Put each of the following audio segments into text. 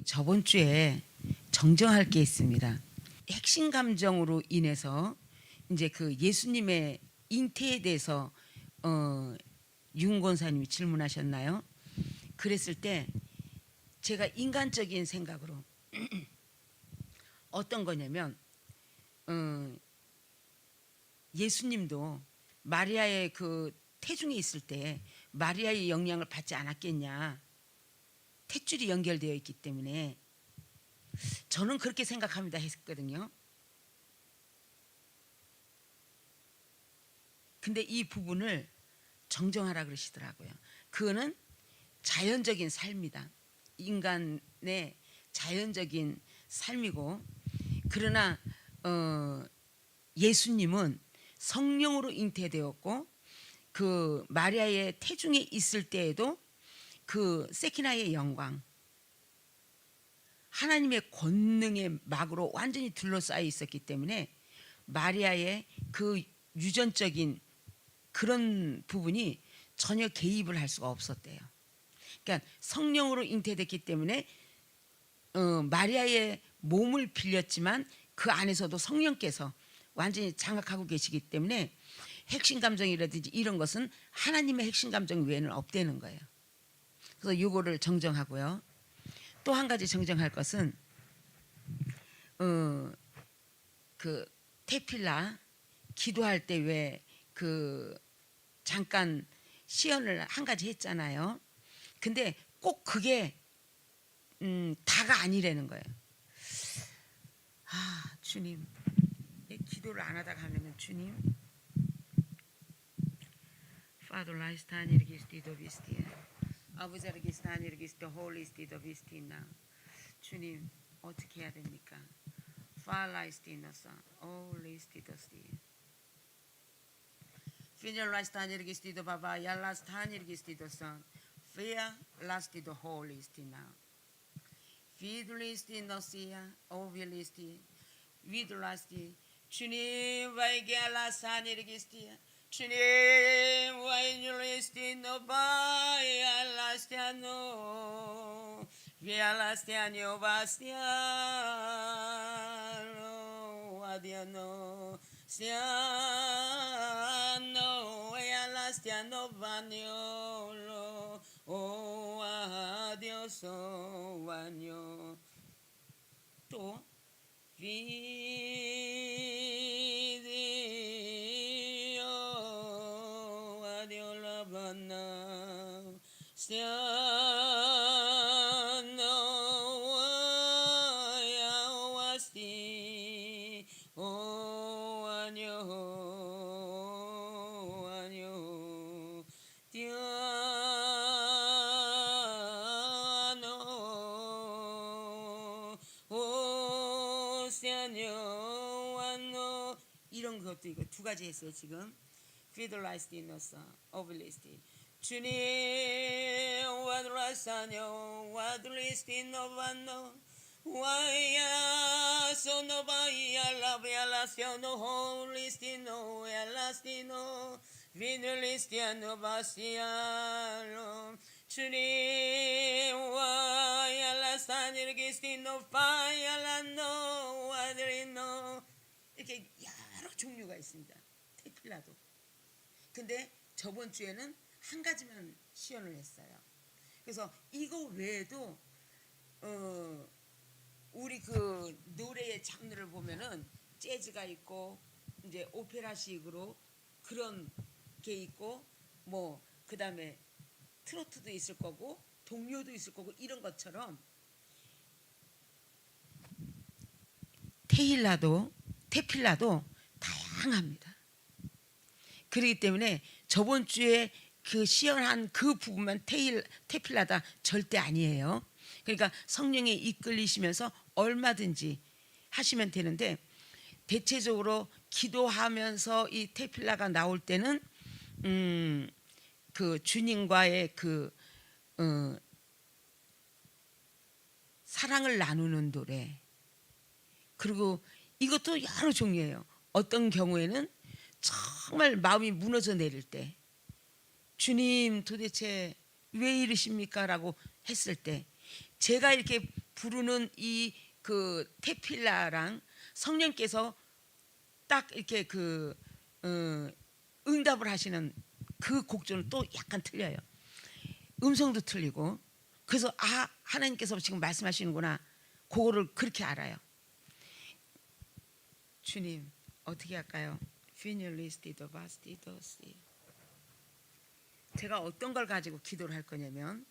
저번 주에 정정할 게 있습니다. 핵심 감정으로 인해서 이제 예수님의 잉태에 대해서 윤 권사님이 질문하셨나요? 그랬을 때 제가 인간적인 생각으로 어떤 거냐면 예수님도 마리아의 태중에 있을 때 마리아의 영향을 받지 않았겠냐. 탯줄이 연결되어 있기 때문에 저는 그렇게 생각합니다 했거든요. 근데 이 부분을 정정하라 그러시더라고요. 그거는 자연적인 삶이다. 인간의 자연적인 삶이고, 그러나 예수님은 성령으로 잉태되었고 마리아의 태중에 있을 때에도 세키나의 영광, 하나님의 권능의 막으로 완전히 둘러싸여 있었기 때문에 마리아의 유전적인 그런 부분이 전혀 개입을 할 수가 없었대요. 그러니까 성령으로 잉태됐기 때문에 마리아의 몸을 빌렸지만 그 안에서도 성령께서 완전히 장악하고 계시기 때문에 핵심 감정이라든지 이런 것은 하나님의 핵심 감정 외에는 없다는 거예요. 그래서 이거를 정정하고요. 또 한 가지 정정할 것은 테필라 기도할 때 왜 잠깐 시연을 한 가지 했잖아요. 근데 꼭 그게 다가 아니라는 거예요. 주님, 기도를 안 하다가 하면은 주님, Father, 라이스탄 이르기스티도 비스티에 아버지 이르기스탄 이르기스도 홀리스티도 비스티나. 주님, 어떻게 해야 됩니까? 파라이스티너사 홀리스티도스티 피젤라이스탄 이르기스티도 바바 야라스탄 이르기스티도사 피아 라스티도 홀리스티나 피들리스티너시아 오빌리스티 위들라스티. 주님 와이게라산 이르기스티야. 주님 와이줄리스티노 바이알라스티아노 비알라스티아뇨 바스티아노 아디아노 스티아노 에알라스티아노 바니올로 오 아디오소 와뇨. 또 비디오 아디올라바나 스티아노 야와스티 오 아뇨 아뇨 티아노 오 스티아뇨 아노. 이런 것도 이거 두 가지 했어요 지금. 피들라이스티노사 오빌리스티. 주님 와드라사뇨 와드리스티노바노 와야 소노바이야 라비알라시오노 홀리스티노 엘라스티노 비늘리스티아노 바시아노. 주님 와야라사니르기스티노 파야라노 와드리노. 이렇게 여러 종류가 있습니다. 테필라도. 근데 저번 주에는 한 가지만 시연을 했어요. 그래서 이거 외에도 우리 노래의 장르를 보면은 재즈가 있고 이제 오페라식으로 그런 게 있고 뭐 그다음에 트로트도 있을 거고 동요도 있을 거고 이런 것처럼 테필라도 다양합니다. 그렇기 때문에 저번 주에 시연한 그 부분만 테필라다 절대 아니에요. 그러니까 성령에 이끌리시면서 얼마든지 하시면 되는데, 대체적으로 기도하면서 이 테필라가 나올 때는 주님과의 사랑을 나누는 노래, 그리고 이것도 여러 종류예요. 어떤 경우에는 정말 마음이 무너져 내릴 때 주님 도대체 왜 이러십니까? 라고 했을 때 제가 이렇게 부르는 이 그 테필라랑 성령께서 딱 이렇게 응답을 하시는 그 곡조는 또 약간 틀려요. 음성도 틀리고. 그래서 하나님께서 지금 말씀하시는구나, 그거를 그렇게 알아요. 주님 어떻게 할까요? 제가 어떤 걸 가지고 기도를 할 거냐면,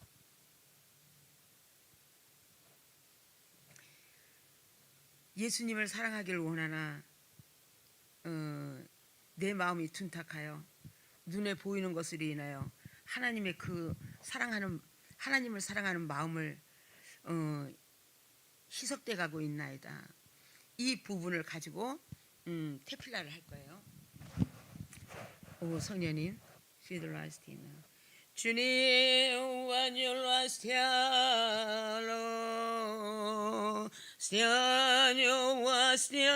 예수님을 사랑하기를 원하나 내 마음이 둔탁하여 눈에 보이는 것으로 인하여 하나님의 그 하나님을 사랑하는 마음을 희석돼 가고 있나이다. 이 부분을 가지고 테필라를 할 거예요. 오 성녀님, 주님 완전한 스티아노와 스티아노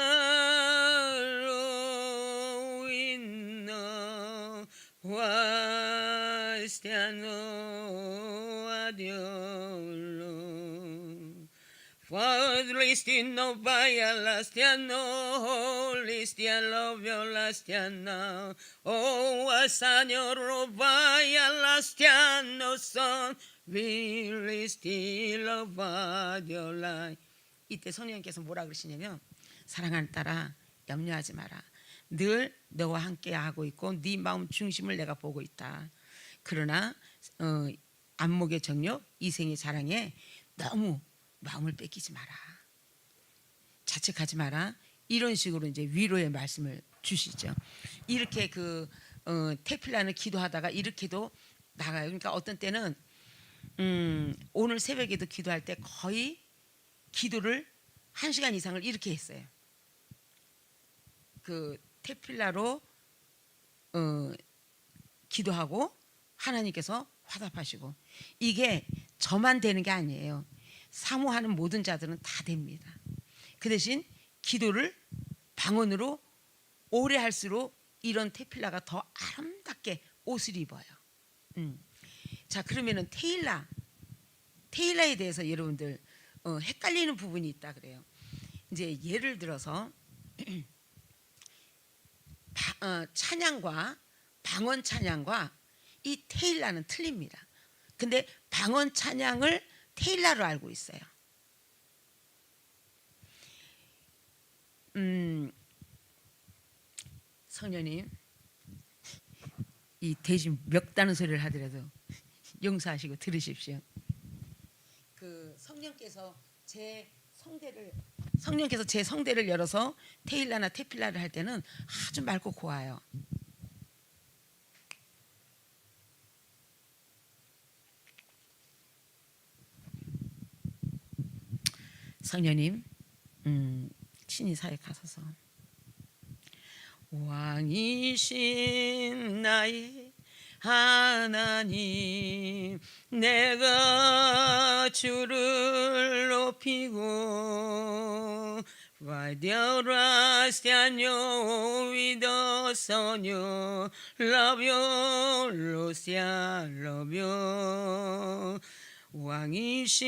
있나 와 스티아노 아디올로 Listiano vaya lastiano, listiano violastiano, oh Señor vaya lastiano son, vilistilo vadiolai. 이때 성령님께서 뭐라 그러시냐면, 사랑하는 딸아 염려하지 마라. 늘 너와 함께 하고 있고 네 마음 중심을 내가 보고 있다. 그러나 안목의 정욕, 이생의 자랑에 너무 마음을 뺏기지 마라. 자책하지 마라. 이런 식으로 이제 위로의 말씀을 주시죠. 이렇게 테필라는 기도하다가 이렇게도 나가요. 그러니까 어떤 때는 오늘 새벽에도 기도할 때 거의 기도를 1시간 이상을 이렇게 했어요. 그 테필라로 기도하고 하나님께서 화답하시고, 이게 저만 되는 게 아니에요. 사모하는 모든 자들은 다 됩니다. 그 대신 기도를 방언으로 오래 할수록 이런 테필라가 더 아름답게 옷을 입어요. 자, 그러면은 테일라에 대해서 여러분들 헷갈리는 부분이 있다 그래요. 이제 예를 들어서 찬양과 방언 찬양과 이 테일라는 틀립니다. 근데 방언 찬양을 테일라로 알고 있어요. 성녀님, 이 대신 멱다는 소리를 하더라도 용서하시고 들으십시오. 그 성령께서 제 성대를 열어서 테일라나 테필라를 할 때는 아주 맑고 고와요. 성녀님, 친히 사역하소서. 왕이신 나의 하나님, 내가 주를 높이고 Vadiola stiano vido sogno lovio Lucia lovio 왕이신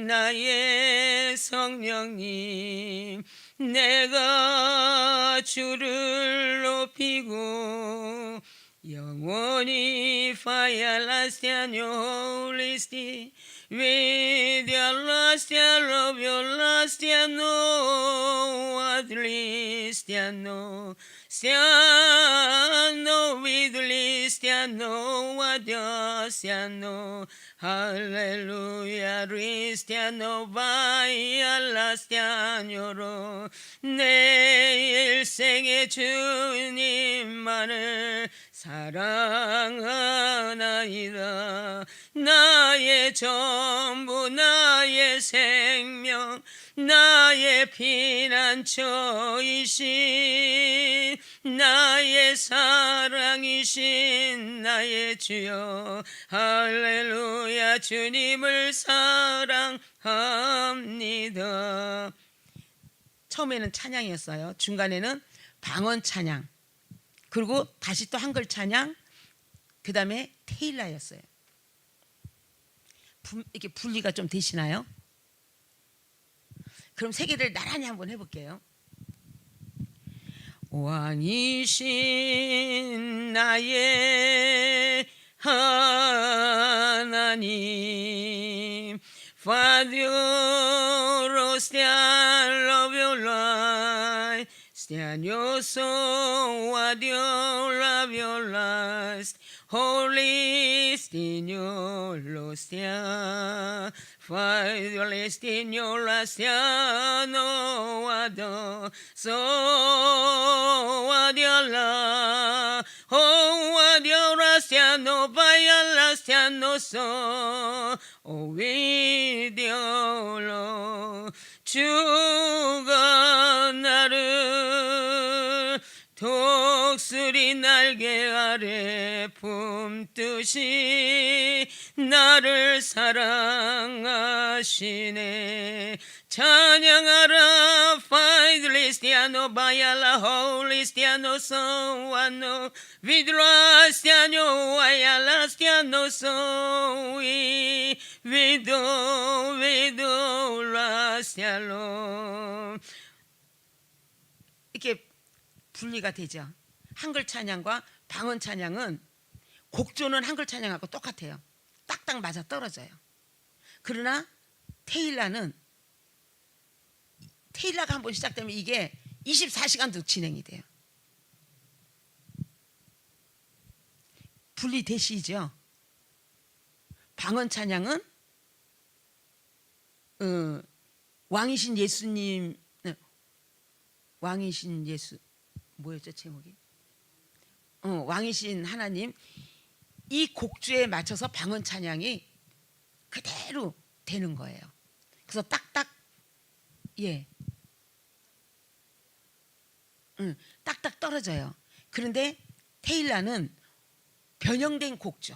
나의 성령님, 내가 주를 높이고 영원히 파야라스티아뇨 리스티 위디알라스티아노 비올라스티아노 아들리스티아노 스티아노 위들리스티아노 아디오스티아노 할렐루야 리스티아노 바이알라스티아뇨로 내 일생의 주님만을 사랑하나이다. 나의 전부 나의 생명 나의 피난처이신 나의 사랑이신 나의 주여 할렐루야 주님을 사랑합니다. 처음에는 찬양이었어요. 중간에는 방언 찬양, 그리고 다시 또 한글 찬양, 그 다음에 테일라였어요. 이렇게 분리가 좀 되시나요? 그럼 세 개를 나란히 한번 해볼게요. 왕이신 나의 하나님, Father, stand of your light, stand your soul, what your love your last, Holy, stand your Lord, stand, Father, rest in your last, stand, no other, so what your love, oh, what your last, stand, no by your last, stand, no so, oh, with your Lord, 주가 나를 독수리 날개 아래 품듯이 나를 사랑하시네. 찬양하라 Cristiano Bayala Holy Cristiano Soano Vidra Cristiano Ayala Cristiano Sowi Vido Rastiano 이렇게 분리가 되죠. 한글 찬양과 방언 찬양은 곡조는 한글 찬양하고 똑같아요. 딱딱 맞아 떨어져요. 그러나 테일라가 한번 시작되면 이게 24시간도 진행이 돼요. 분리되시죠. 방언 찬양은 왕이신 예수님, 왕이신 예수 뭐였죠 제목이? 왕이신 하나님 이 곡주에 맞춰서 방언 찬양이 그대로 되는 거예요. 그래서 딱딱 딱딱 떨어져요. 그런데 테일라는 변형된 곡조.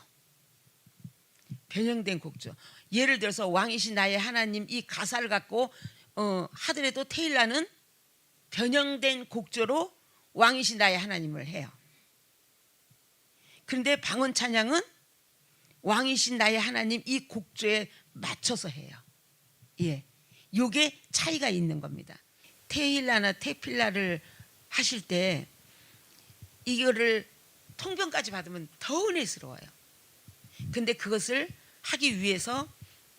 예를 들어서 왕이신 나의 하나님 이 가사를 갖고 하더라도 테일라는 변형된 곡조로 왕이신 나의 하나님을 해요. 그런데 방언 찬양은 왕이신 나의 하나님 이 곡조에 맞춰서 해요. 요게 차이가 있는 겁니다. 테일라나 테필라를 하실 때 이거를 통변까지 받으면 더 은혜스러워요. 근데 그것을 하기 위해서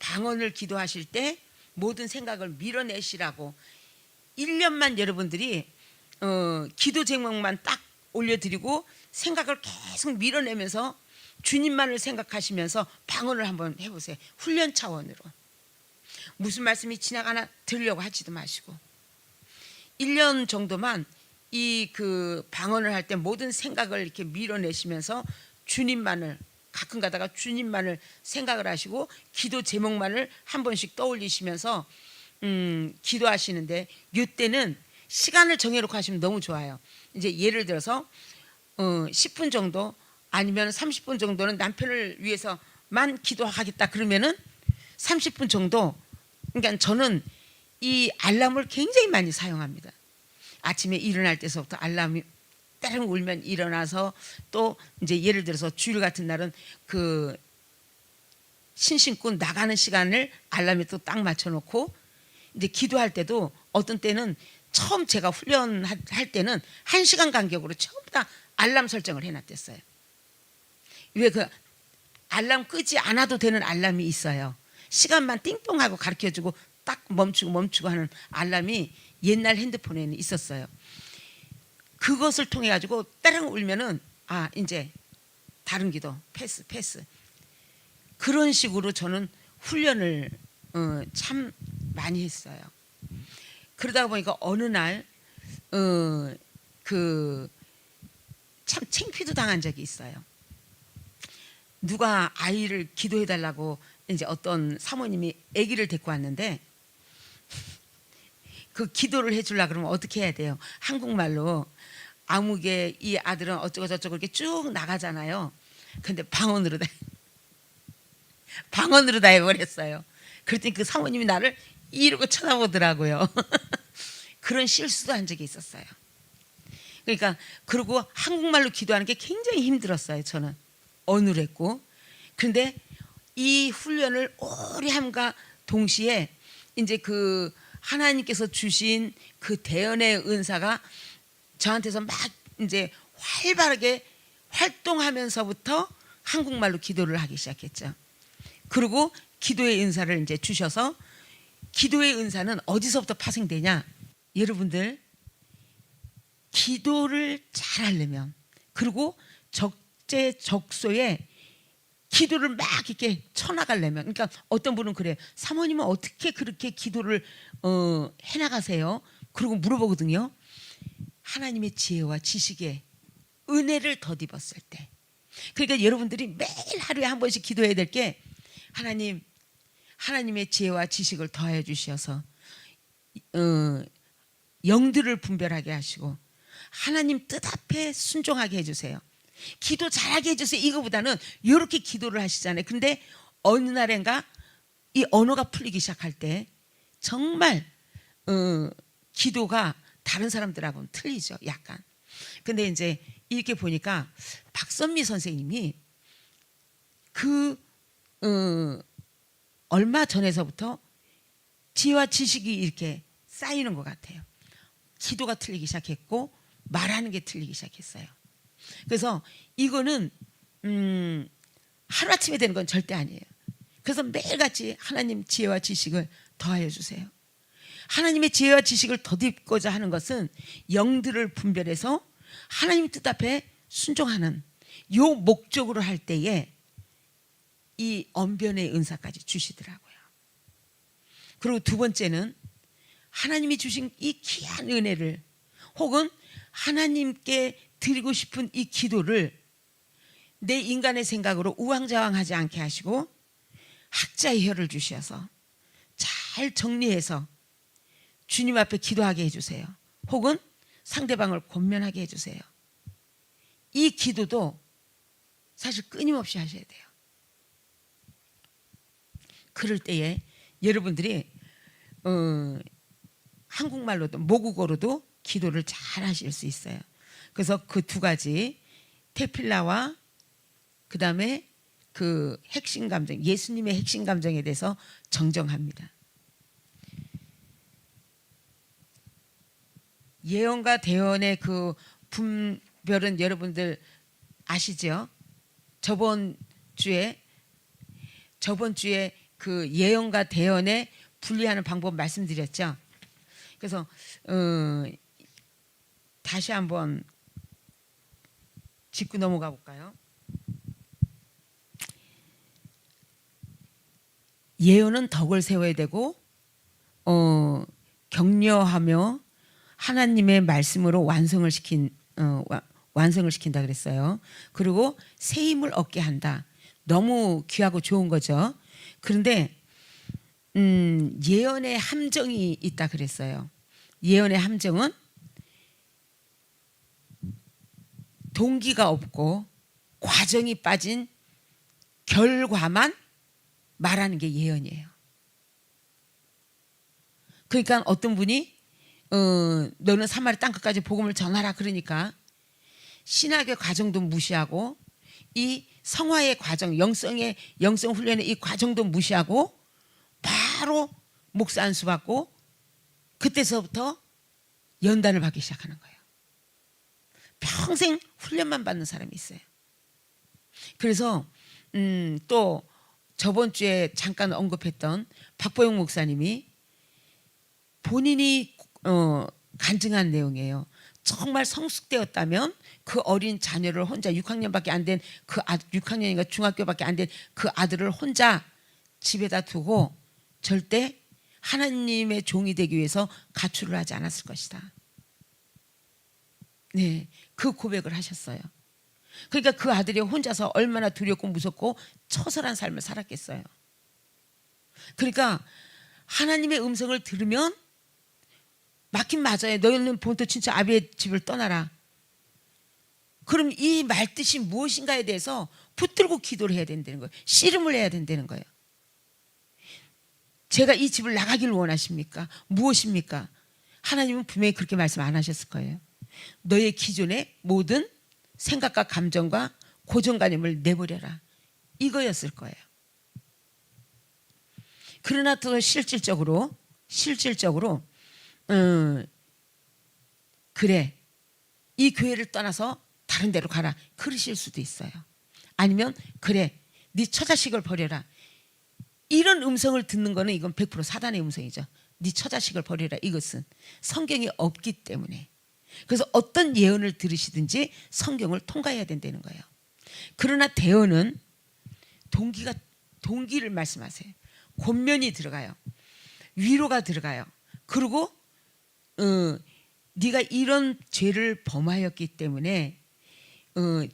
방언을 기도하실 때 모든 생각을 밀어내시라고 1년만 여러분들이 기도 제목만 딱 올려드리고 생각을 계속 밀어내면서 주님만을 생각하시면서 방언을 한번 해보세요. 훈련 차원으로. 무슨 말씀이 지나가나 들으려고 하지도 마시고 1년 정도만 이 그 방언을 할 때 모든 생각을 이렇게 밀어내시면서 주님만을 가끔 가다가 주님만을 생각을 하시고 기도 제목만을 한 번씩 떠올리시면서 기도하시는데 이때는 시간을 정해놓고 하시면 너무 좋아요. 이제 예를 들어서 10분 정도 아니면 30분 정도는 남편을 위해서만 기도하겠다 그러면은 30분 정도. 그러니까 저는 이 알람을 굉장히 많이 사용합니다. 아침에 일어날 때서부터 알람이 따릉 울면 일어나서 또 이제 예를 들어서 주일 같은 날은 그 신신고 나가는 시간을 알람에 또 딱 맞춰놓고 이제 기도할 때도 어떤 때는 처음 제가 훈련할 때는 1시간 간격으로 전부 다 알람 설정을 해놨댔어요. 왜 그 알람 끄지 않아도 되는 알람이 있어요. 시간만 띵동하고 가르쳐주고 딱 멈추고 하는 알람이 옛날 핸드폰에는 있었어요. 그것을 통해 가지고 따릉 울면은 이제 다른 기도 패스 그런 식으로 저는 훈련을 참 많이 했어요. 그러다 보니까 어느 날 그 참 창피도 당한 적이 있어요. 누가 아이를 기도해 달라고 이제 어떤 사모님이 아기를 데리고 왔는데 그 기도를 해주려 그러면 어떻게 해야 돼요? 한국말로 아무개 이 아들은 어쩌고 저쩌고 이렇게 쭉 나가잖아요. 근데 방언으로 다 해버렸어요. 그랬더니 그 사모님이 나를 이러고 쳐다보더라고요. 그런 실수도 한 적이 있었어요. 그러니까 그리고 한국말로 기도하는 게 굉장히 힘들었어요. 저는 어눌했고. 그런데 이 훈련을 오래 함과 동시에 이제 그 하나님께서 주신 그 대언의 은사가 저한테서 막 이제 활발하게 활동하면서부터 한국말로 기도를 하기 시작했죠. 그리고 기도의 은사를 이제 주셔서, 기도의 은사는 어디서부터 파생되냐? 여러분들, 기도를 잘 하려면, 그리고 적재적소에 기도를 막 이렇게 쳐나가려면, 그러니까 어떤 분은 그래요. 사모님은 어떻게 그렇게 기도를 해나가세요? 그리고 물어보거든요. 하나님의 지혜와 지식에 은혜를 덧입었을 때. 그러니까 여러분들이 매일 하루에 한 번씩 기도해야 될 게, 하나님의 지혜와 지식을 더해 주셔서 영들을 분별하게 하시고 하나님 뜻 앞에 순종하게 해주세요. 기도 잘하게 해주세요. 이거보다는 이렇게 기도를 하시잖아요. 근데 어느 날인가 이 언어가 풀리기 시작할 때 정말 기도가 다른 사람들하고는 틀리죠. 약간. 근데 이제 이렇게 보니까 박선미 선생님이 얼마 전에서부터 지혜와 지식이 이렇게 쌓이는 것 같아요. 기도가 틀리기 시작했고 말하는 게 틀리기 시작했어요. 그래서 이거는 하루아침에 되는 건 절대 아니에요. 그래서 매일같이 하나님 지혜와 지식을 더하여 주세요. 하나님의 지혜와 지식을 덧입고자 하는 것은 영들을 분별해서 하나님 뜻 앞에 순종하는 요 목적으로 할 때에 이 언변의 은사까지 주시더라고요. 그리고 두 번째는 하나님이 주신 이 귀한 은혜를, 혹은 하나님께 드리고 싶은 이 기도를 내 인간의 생각으로 우왕좌왕하지 않게 하시고 학자의 혀를 주셔서 잘 정리해서 주님 앞에 기도하게 해주세요. 혹은 상대방을 권면하게 해주세요. 이 기도도 사실 끊임없이 하셔야 돼요. 그럴 때에 여러분들이 한국말로도 모국어로도 기도를 잘 하실 수 있어요. 그래서 그 두 가지, 테필라와 그 다음에 그 핵심 감정, 예수님의 핵심 감정에 대해서 정정합니다. 예언과 대언의 그 분별은 여러분들 아시죠? 저번 주에 그 예언과 대언의 분리하는 방법 말씀드렸죠. 그래서 다시 한번 짚고 넘어가 볼까요? 예언은 덕을 세워야 되고 격려하며 하나님의 말씀으로 완성을 시킨다 그랬어요. 그리고 새 힘을 얻게 한다. 너무 귀하고 좋은 거죠. 그런데 예언의 함정이 있다 그랬어요. 예언의 함정은 동기가 없고 과정이 빠진 결과만 말하는 게 예언이에요. 그러니까 어떤 분이 너는 사마리 땅끝까지 복음을 전하라 그러니까 신학의 과정도 무시하고 이 성화의 과정, 영성 훈련의 이 과정도 무시하고 바로 목사 안수 받고 그때서부터 연단을 받기 시작하는 거예요. 평생 훈련만 받는 사람이 있어요. 그래서 또 저번 주에 잠깐 언급했던 박보영 목사님이 본인이 간증한 내용이에요. 정말 성숙되었다면 그 어린 자녀를 혼자 6학년밖에 안 된 그 6학년인가 중학교밖에 안 된 그 아들을 혼자 집에다 두고 절대 하나님의 종이 되기 위해서 가출을 하지 않았을 것이다. 네, 그 고백을 하셨어요. 그러니까 그 아들이 혼자서 얼마나 두렵고 무섭고 처절한 삶을 살았겠어요. 그러니까 하나님의 음성을 들으면 맞긴 맞아요. 너희는 본토 친척 아비의 집을 떠나라. 그럼 이 말뜻이 무엇인가에 대해서 붙들고 기도를 해야 된다는 거예요. 씨름을 해야 된다는 거예요. 제가 이 집을 나가기를 원하십니까? 무엇입니까? 하나님은 분명히 그렇게 말씀 안 하셨을 거예요. 너의 기존의 모든 생각과 감정과 고정관념을 내버려라. 이거였을 거예요. 그러나 또 실질적으로 그래, 이 교회를 떠나서 다른 데로 가라, 그러실 수도 있어요. 아니면 그래, 네 처자식을 버려라, 이런 음성을 듣는 거는 이건 100% 사단의 음성이죠. 네 처자식을 버려라, 이것은 성경이 없기 때문에. 그래서 어떤 예언을 들으시든지 성경을 통과해야 된다는 거예요. 그러나 대언은 동기를 말씀하세요. 권면이 들어가요. 위로가 들어가요. 그리고 네가 이런 죄를 범하였기 때문에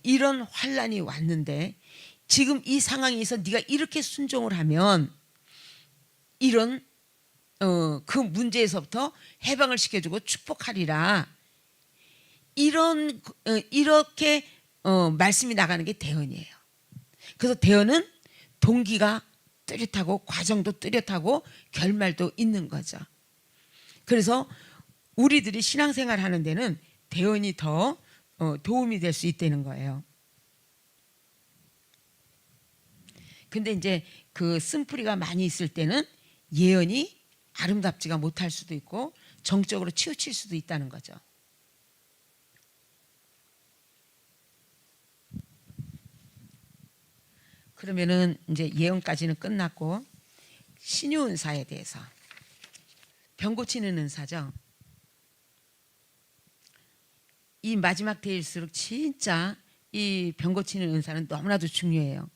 이런 환난이 왔는데 지금 이 상황에서 네가 이렇게 순종을 하면 이런 그 문제에서부터 해방을 시켜주고 축복하리라. 이렇게 말씀이 나가는 게 대언이에요. 그래서 대언은 동기가 뚜렷하고 과정도 뚜렷하고 결말도 있는 거죠. 그래서 우리들이 신앙생활 하는 데는 대언이 더 도움이 될 수 있다는 거예요. 근데 이제 그 쓴뿌리가 많이 있을 때는 예언이 아름답지가 못할 수도 있고 정적으로 치우칠 수도 있다는 거죠. 그러면은 이제 예언까지는 끝났고 신유 은사에 대해서, 병 고치는 은사죠. 이 마지막 때일수록 진짜 이 병 고치는 은사는 너무나도 중요해요.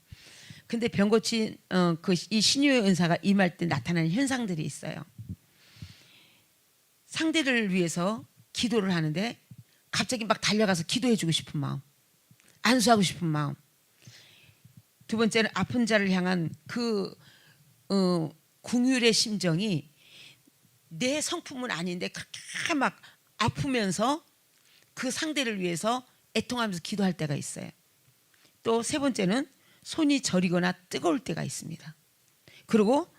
근데 병 고친 이 신유의 은사가 임할 때 나타나는 현상들이 있어요. 상대를 위해서 기도를 하는데 갑자기 막 달려가서 기도해주고 싶은 마음, 안수하고 싶은 마음. 두 번째는 아픈 자를 향한 그 궁율의 심정이 내 성품은 아닌데 그렇게 막 아프면서 그 상대를 위해서 애통하면서 기도할 때가 있어요. 또 세 번째는 손이 저리거나 뜨거울 때가 있습니다. 그리고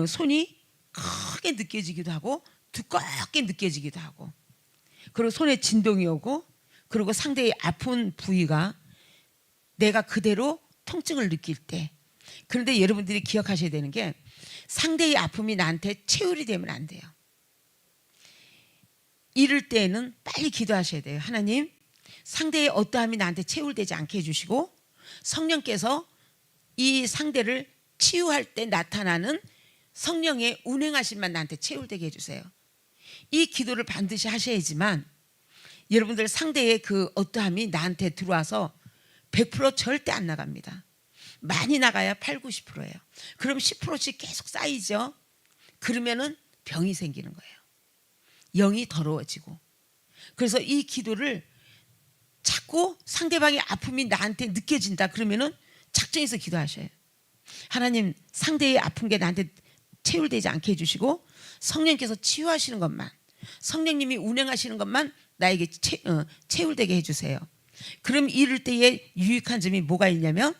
손이 크게 느껴지기도 하고 두껍게 느껴지기도 하고, 그리고 손에 진동이 오고, 그리고 상대의 아픈 부위가 내가 그대로 통증을 느낄 때. 그런데 여러분들이 기억하셔야 되는 게 상대의 아픔이 나한테 체울이 되면 안 돼요. 이럴 때에는 빨리 기도하셔야 돼요. 하나님, 상대의 어떠함이 나한테 체울되지 않게 해주시고 성령께서 이 상대를 치유할 때 나타나는 성령의 운행하심만 나한테 체울되게 해주세요. 이 기도를 반드시 하셔야지만 여러분들 상대의 그 어떠함이 나한테 들어와서 100% 절대 안 나갑니다. 많이 나가야 8, 90%예요. 그럼 10%씩 계속 쌓이죠. 그러면은 병이 생기는 거예요. 영이 더러워지고. 그래서 이 기도를 자꾸 상대방의 아픔이 나한테 느껴진다 그러면은 작정해서 기도하셔요. 하나님, 상대의 아픈 게 나한테 체울되지 않게 해주시고 성령께서 치유하시는 것만, 성령님이 운행하시는 것만 나에게 체울되게 해주세요. 그럼 이럴 때에 유익한 점이 뭐가 있냐면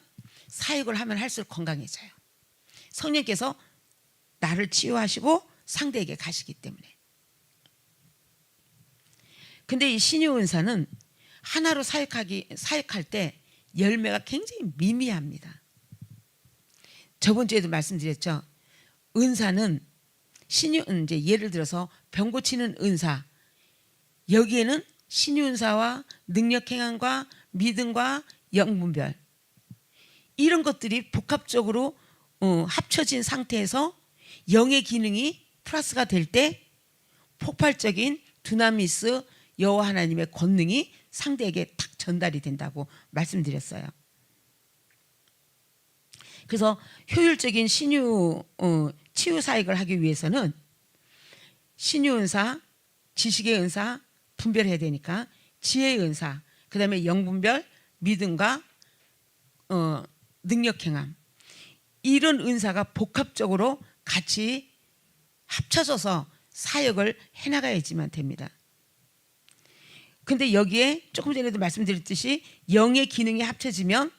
사역을 하면 할수록 건강해져요. 성령께서 나를 치유하시고 상대에게 가시기 때문에. 근데 이 신유 은사는 하나로 사역할 때 열매가 굉장히 미미합니다. 저번 주에도 말씀드렸죠. 은사는 이제 예를 들어서 병 고치는 은사, 여기에는 신유 은사와 능력 행함과 믿음과 영분별, 이런 것들이 복합적으로 합쳐진 상태에서 영의 기능이 플러스가 될 때 폭발적인 두나미스 여호와 하나님의 권능이 상대에게 탁 전달이 된다고 말씀드렸어요. 그래서 효율적인 신유 치유 사역을 하기 위해서는 신유 은사, 지식의 은사 분별해야 되니까 지혜의 은사, 그 다음에 영분별, 믿음과 능력 행함, 이런 은사가 복합적으로 같이 합쳐져서 사역을 해나가야지만 됩니다. 근데 여기에 조금 전에도 말씀드렸듯이 영의 기능이 합쳐지면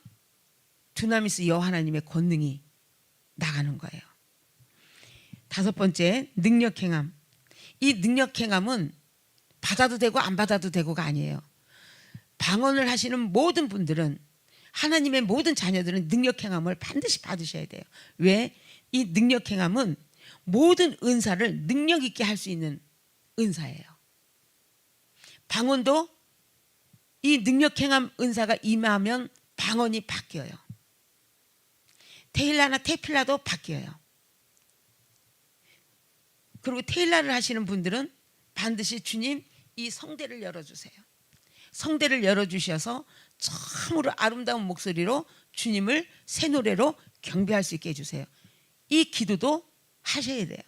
두나미스 여호와 하나님의 권능이 나가는 거예요. 다섯 번째, 능력 행함. 이 능력 행함은 받아도 되고 안 받아도 되고가 아니에요. 방언을 하시는 모든 분들은 하나님의 모든 자녀들은 능력 행함을 반드시 받으셔야 돼요. 왜? 이 능력 행함은 모든 은사를 능력 있게 할 수 있는 은사예요. 방언도 이 능력 행함 은사가 임하면 방언이 바뀌어요. 테일라나 테필라도 바뀌어요. 그리고 테일라를 하시는 분들은 반드시 주님 이 성대를 열어주세요. 성대를 열어주셔서 참으로 아름다운 목소리로 주님을 새 노래로 경배할 수 있게 해주세요. 이 기도도 하셔야 돼요.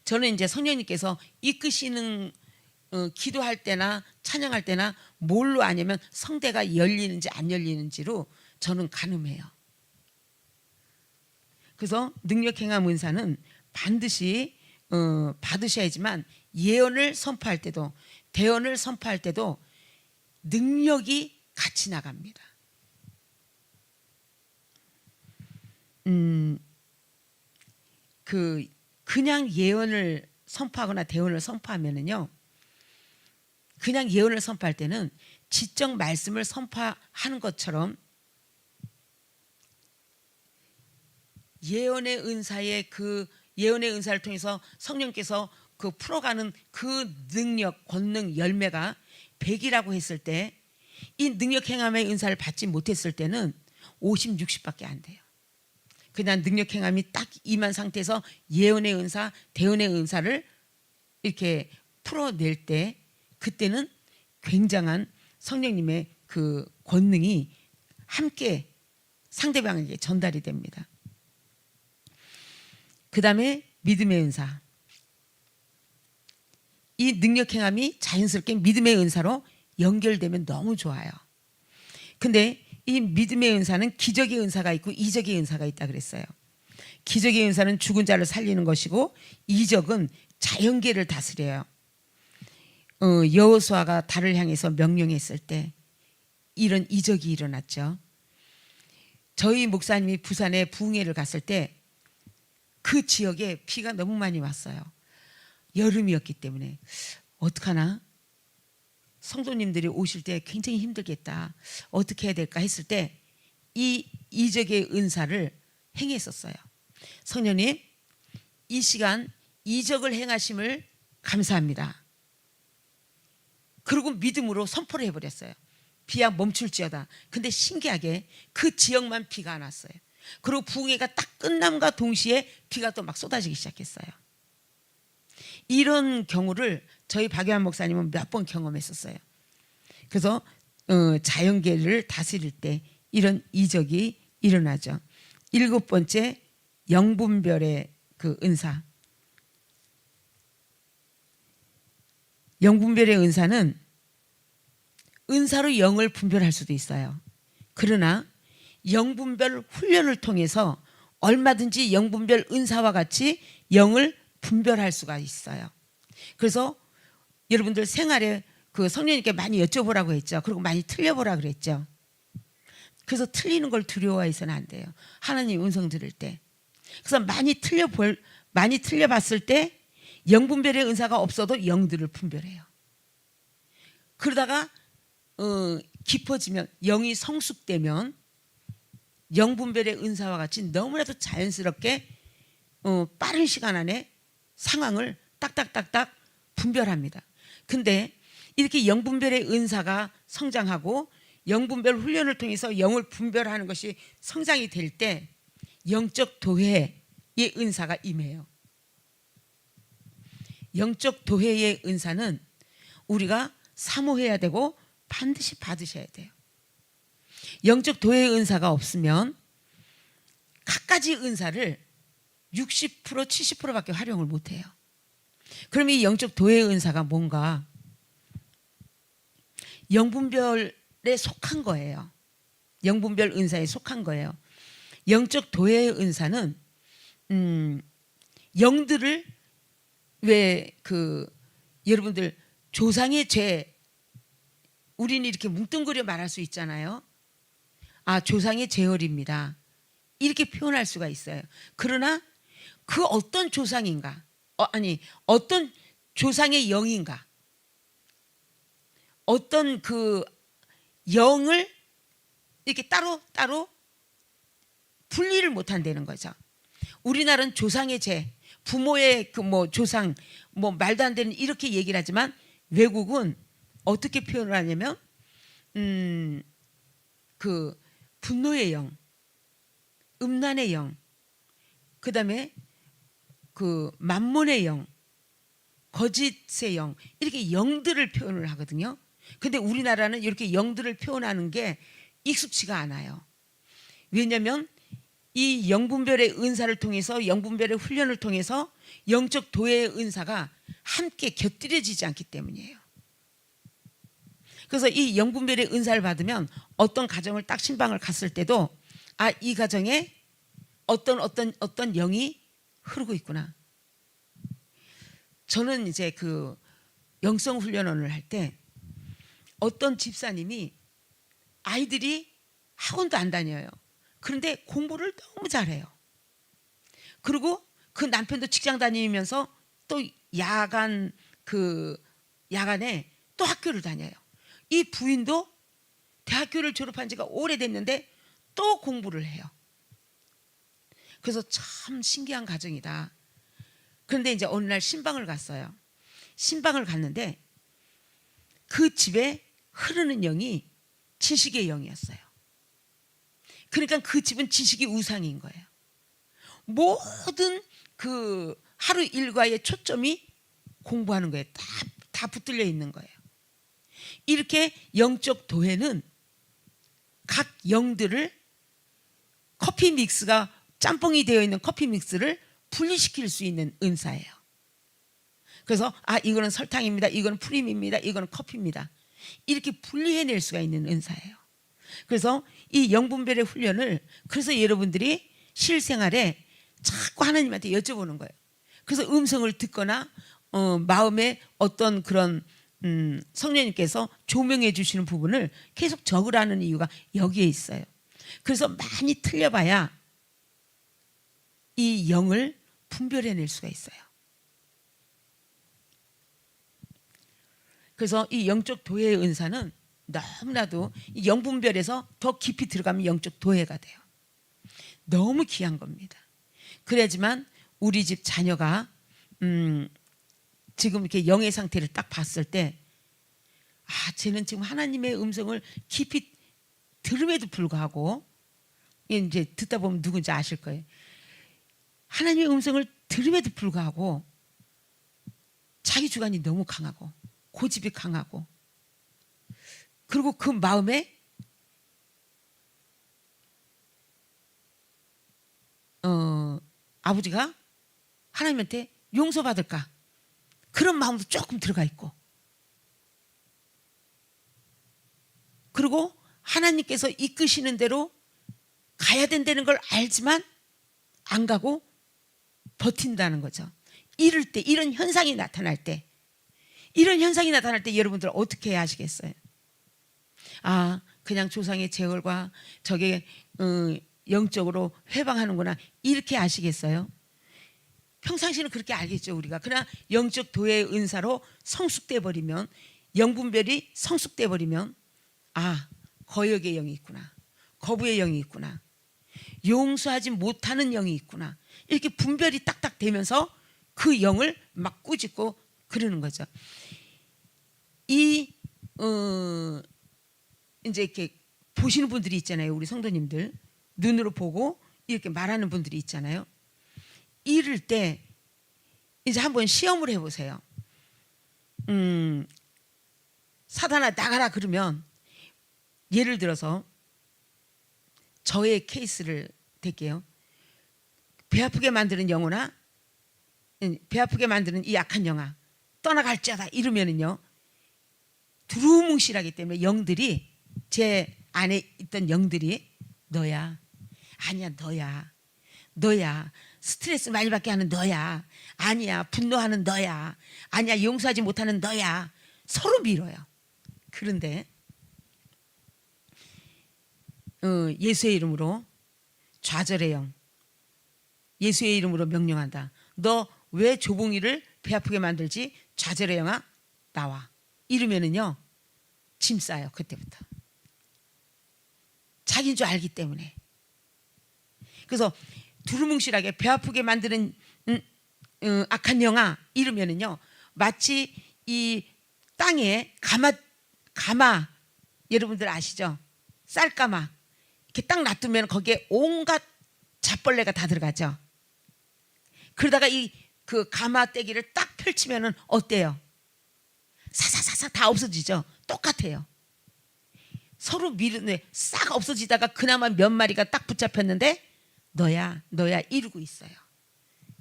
저는 이제 성령님께서 이끄시는 기도할 때나 찬양할 때나 뭘로 아냐면 성대가 열리는지 안 열리는지로 저는 가늠해요. 그래서 능력 행함 은사는 반드시 받으셔야지만 예언을 선포할 때도 대언을 선포할 때도 능력이 같이 나갑니다. 그냥 예언을 선포하거나 대언을 선포하면은요, 그냥 예언을 선포할 때는 지적 말씀을 선포하는 것처럼 예언의 은사의 그 예언의 은사를 통해서 성령께서 그 풀어가는 그 능력, 권능, 열매가 100이라고 했을 때 이 능력 행함의 은사를 받지 못했을 때는 50, 60밖에 안 돼요. 그냥 능력 행함이 딱 임한 상태에서 예언의 은사, 대언의 은사를 이렇게 풀어낼 때 그때는 굉장한 성령님의 그 권능이 함께 상대방에게 전달이 됩니다. 그 다음에 믿음의 은사. 이 능력 행함이 자연스럽게 믿음의 은사로 연결되면 너무 좋아요. 근데 이 믿음의 은사는 기적의 은사가 있고 이적의 은사가 있다 그랬어요. 기적의 은사는 죽은 자를 살리는 것이고 이적은 자연계를 다스려요. 여호수아가 달을 향해서 명령했을 때 이런 이적이 일어났죠. 저희 목사님이 부산에 부흥회를 갔을 때 그 지역에 비가 너무 많이 왔어요. 여름이었기 때문에 어떡하나? 성도님들이 오실 때 굉장히 힘들겠다. 어떻게 해야 될까 했을 때 이 이적의 은사를 행했었어요. 성령님, 이 시간 이적을 행하심을 감사합니다. 그리고 믿음으로 선포를 해버렸어요. 비야 멈출지어다. 근데 신기하게 그 지역만 비가 안 왔어요. 그리고 부흥회가 딱 끝남과 동시에 비가 또 막 쏟아지기 시작했어요. 이런 경우를 저희 박유한 목사님은 몇 번 경험했었어요. 그래서 자연계를 다스릴 때 이런 이적이 일어나죠. 7번째, 영분별의 그 은사. 영분별의 은사는 은사로 영을 분별할 수도 있어요. 그러나 영분별 훈련을 통해서 얼마든지 영분별 은사와 같이 영을 분별할 수가 있어요. 그래서 여러분들 생활에 그 성령님께 많이 여쭤보라고 했죠. 그리고 많이 틀려보라 그랬죠. 그래서 틀리는 걸 두려워해서는 안 돼요. 하나님 음성 들을 때. 그래서 많이 틀려봤을 때 영분별의 은사가 없어도 영들을 분별해요. 그러다가 깊어지면 영이 성숙되면 영분별의 은사와 같이 너무나도 자연스럽게 빠른 시간 안에 상황을 딱딱딱딱 분별합니다. 근데 이렇게 영분별의 은사가 성장하고 영분별 훈련을 통해서 영을 분별하는 것이 성장이 될 때 영적 도회의 은사가 임해요. 영적 도회의 은사는 우리가 사모해야 되고 반드시 받으셔야 돼요. 영적 도회의 은사가 없으면 갖가지 은사를 60% 70%밖에 활용을 못해요. 그럼 이 영적 도회의 은사가 뭔가? 영분별에 속한 거예요. 영분별 은사에 속한 거예요. 영적 도회의 은사는 영들을 왜 여러분들 조상의 죄 우리는 이렇게 뭉뚱그려 말할 수 있잖아요. 아, 조상의 제얼입니다. 이렇게 표현할 수가 있어요. 그러나 그 어떤 조상인가? 어떤 조상의 영인가? 어떤 그 영을 이렇게 따로 분리를 못 한다는 거죠. 우리나라는 조상의 죄, 부모의 그 뭐 조상, 뭐 말도 안 되는 이렇게 얘기를 하지만 외국은 어떻게 표현을 하냐면 그 분노의 영, 음란의 영, 그다음에 그 만몬의 영, 거짓의 영, 이렇게 영들을 표현을 하거든요. 근데 우리나라는 이렇게 영들을 표현하는 게 익숙치가 않아요. 왜냐하면 이 영분별의 은사를 통해서, 영분별의 훈련을 통해서 영적 도의 은사가 함께 곁들여지지 않기 때문이에요. 그래서 이 영분별의 은사를 받으면 어떤 가정을 딱 신방을 갔을 때도 아, 이 가정에 어떤 영이 흐르고 있구나. 저는 이제 그 영성 훈련원을 할 때 어떤 집사님이 아이들이 학원도 안 다녀요. 그런데 공부를 너무 잘해요. 그리고 그 남편도 직장 다니면서 또 야간에 또 학교를 다녀요. 이 부인도 대학교를 졸업한 지가 오래됐는데 또 공부를 해요. 그래서 참 신기한 가정이다. 그런데 이제 어느 날 신방을 갔어요. 신방을 갔는데 그 집에 흐르는 영이 지식의 영이었어요. 그러니까 그 집은 지식이 우상인 거예요. 모든 그 하루 일과의 초점이 공부하는 거예요. 다 붙들려 있는 거예요. 이렇게 영적 도회는 각 영들을 커피 믹스가 짬뽕이 되어 있는 커피 믹스를 분리시킬 수 있는 은사예요. 그래서 아, 이거는 설탕입니다. 이거는 프림입니다. 이거는 커피입니다. 이렇게 분리해낼 수가 있는 은사예요. 그래서 이 영분별의 훈련을, 그래서 여러분들이 실생활에 자꾸 하나님한테 여쭤보는 거예요. 그래서 음성을 듣거나 마음에 어떤 그런 성령님께서 조명해 주시는 부분을 계속 적으라는 이유가 여기에 있어요. 그래서 많이 틀려봐야 이 영을 분별해낼 수가 있어요. 그래서 이 영적 도회의 은사는 너무나도 이 영분별에서 더 깊이 들어가면 영적 도회가 돼요. 너무 귀한 겁니다. 그래야지만 우리 집 자녀가 지금 이렇게 영의 상태를 딱 봤을 때 아, 쟤는 지금 하나님의 음성을 깊이 들음에도 불구하고, 이제 듣다 보면 누군지 아실 거예요. 하나님의 음성을 들음에도 불구하고 자기 주관이 너무 강하고 고집이 강하고, 그리고 그 마음에 아버지가 하나님한테 용서받을까 그런 마음도 조금 들어가 있고, 그리고 하나님께서 이끄시는 대로 가야 된다는 걸 알지만 안 가고 버틴다는 거죠. 이럴 때, 이런 현상이 나타날 때 여러분들 어떻게 해야 하시겠어요? 아, 그냥 조상의 제월과 저게 영적으로 회방하는구나, 이렇게 아시겠어요? 평상시는 그렇게 알겠죠, 우리가. 그러나 영적 도의 은사로 성숙돼 버리면, 영분별이 성숙돼 버리면 아, 거역의 영이 있구나, 거부의 영이 있구나, 용서하지 못하는 영이 있구나, 이렇게 분별이 딱딱 되면서 그 영을 막 꾸짖고 그러는 거죠. 이제 이렇게 보시는 분들이 있잖아요. 우리 성도님들 눈으로 보고 이렇게 말하는 분들이 있잖아요. 이럴 때 이제 한번 시험을 해보세요. 사단아 나가라 그러면, 예를 들어서 저의 케이스를 댈게요. 배 아프게 만드는 영혼아, 배 아프게 만드는 이 약한 영아 떠나갈지어다 이러면은요, 두루뭉실하기 때문에 영들이, 제 안에 있던 영들이 너야, 아니야, 너야, 스트레스 많이 받게 하는 너야, 아니야, 분노하는 너야, 아니야, 용서하지 못하는 너야, 서로 밀어요. 그런데 예수의 이름으로, 좌절의 영, 예수의 이름으로 명령한다. 너 왜 조봉이를 배 아프게 만들지? 좌절의 영아 나와. 이러면은요 짐 싸요. 그때부터. 자기인 줄 알기 때문에. 그래서 두루뭉실하게 배 아프게 만드는 악한 영아 이러면은요, 마치 이 땅에 가마 여러분들 아시죠? 쌀가마 이렇게 딱 놔두면 거기에 온갖 잡벌레가 다 들어가죠. 그러다가 이 그 가마떼기를 딱 펼치면은 어때요? 사사사사 다 없어지죠. 똑같아요. 서로 미루네 싹 없어지다가 그나마 몇 마리가 딱 붙잡혔는데 너야 이러고 있어요.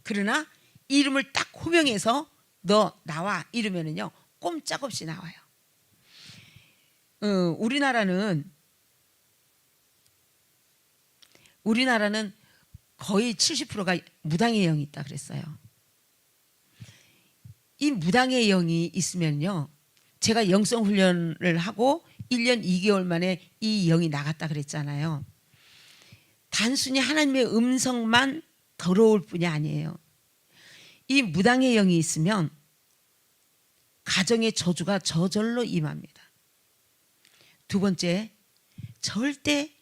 그러나 이름을 딱 호명해서 너 나와 이러면은요, 꼼짝없이 나와요. 우리나라는 거의 70%가 무당의 영이 있다 그랬어요. 이 무당의 영이 있으면요, 제가 영성 훈련을 하고 1년 2개월 만에 이 영이 나갔다 그랬잖아요. 단순히 하나님의 음성만 더러울 뿐이 아니에요. 이 무당의 영이 있으면 가정의 저주가 저절로 임합니다. 두 번째, 절대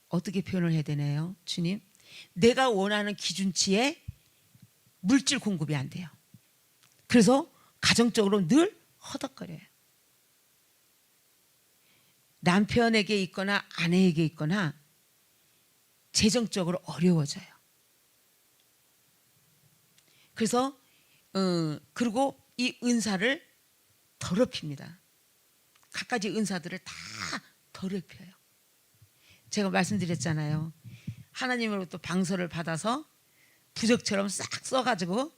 어떻게 표현을 해야 되나요? 주님, 내가 원하는 기준치에 물질 공급이 안 돼요. 그래서 가정적으로 늘 허덕거려요. 남편에게 있거나 아내에게 있거나 재정적으로 어려워져요. 그래서 그리고 이 은사를 더럽힙니다. 갖가지 은사들을 다 더럽혀요. 제가 말씀드렸잖아요. 하나님으로부터 방서를 받아서 부적처럼 싹 써가지고